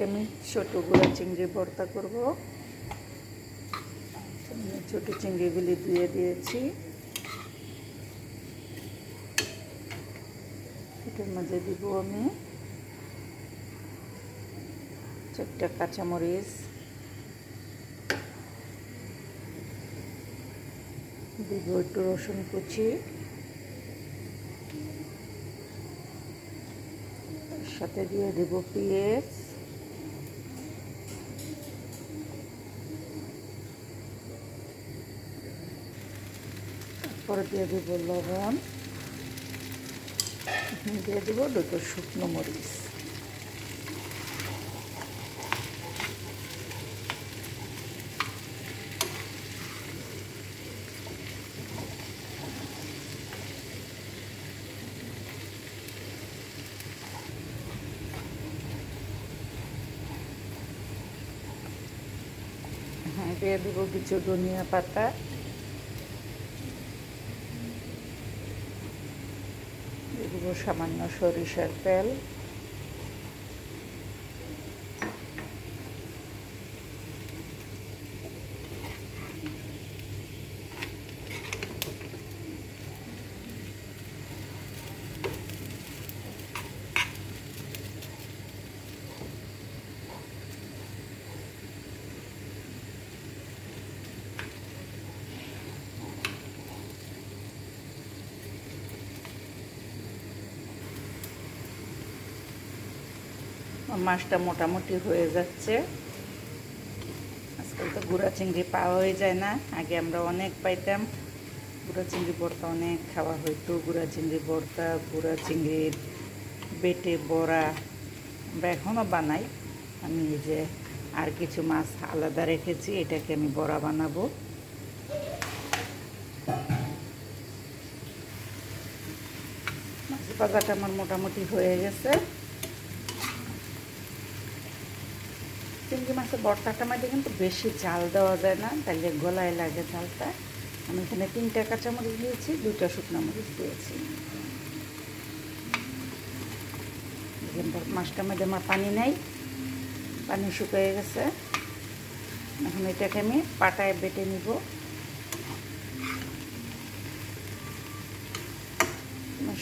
আমি ছোট গুঁড়া চিংড়ি ভর্তা করব। ছোট চিংড়িগুলি ধুয়ে দিয়েছি। এটার মাঝে দিব আমি 4টা কাঁচামরিচ, দিব একটু রসুন কুচি, তার সাথে দিয়ে দেব পেঁয়াজ, তারপরে দিয়ে দেব লবণ, দিয়ে দেব 2টো শুকনো মরিচ। দিয়ে দেব কিছু ধনিয়া পাতা, দিয়ে দেব সামান্য সরিষার তেল, মাছটা মোটামুটি হয়ে যাচ্ছে। আজকাল তো গুঁড়া চিংড়ি পাওয়া হয়ে যায় না, আগে আমরা অনেক পাইতাম। গুঁড়া চিংড়ি ভর্তা অনেক খাওয়া হইতো। গুঁড়া চিংড়ি ভর্তা, গুঁড়া চিংড়ির বেটে বড়া আমরা এখনও বানাই। আমি এই যে আর কিছু মাছ আলাদা রেখেছি, এটাকে আমি বড়া বানাবো। মাছ ভাজাটা আমার মোটামুটি হয়ে গেছে। চিংড়ি মাছের ভর্তাটার মধ্যে কিন্তু বেশি ঝাল দেওয়া যায় না, তাহলে গলায় লাগে ঝালটা। আমি এখানে 3টা কাঁচামরিচ দিয়েছি, 2টা শুকনো মরিচ দিয়েছি। মাছটার মধ্যে আমার পানি নেই, পানি শুকিয়ে গেছে। এখন এটাকে আমি পাটায় বেটে নিব।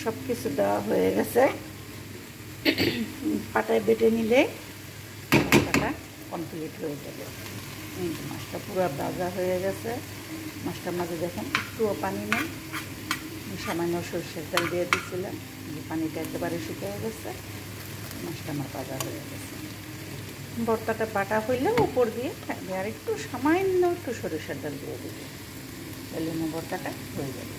সব কিছু দেওয়া হয়ে গেছে, পাটায় বেটে নিলে ভর্তাটা কমপ্লিট হয়ে যাবে। মাছটা পুরো ভাজা হয়ে গেছে। মাছটার মাঝে দেখেন একটুও পানি নেই, সামান্য সরষের তেল দিয়ে দিয়েছিলাম, পানিটা একেবারে শুকিয়ে গেছে। মাছটা আমার ভাজা হয়ে গেছে। ভর্তাটা বাটা হইলে উপর দিয়ে আর একটু সামান্য একটু সরষের তেল দিয়ে দিবে, তাহলে ভর্তাটা হয়ে যাবে।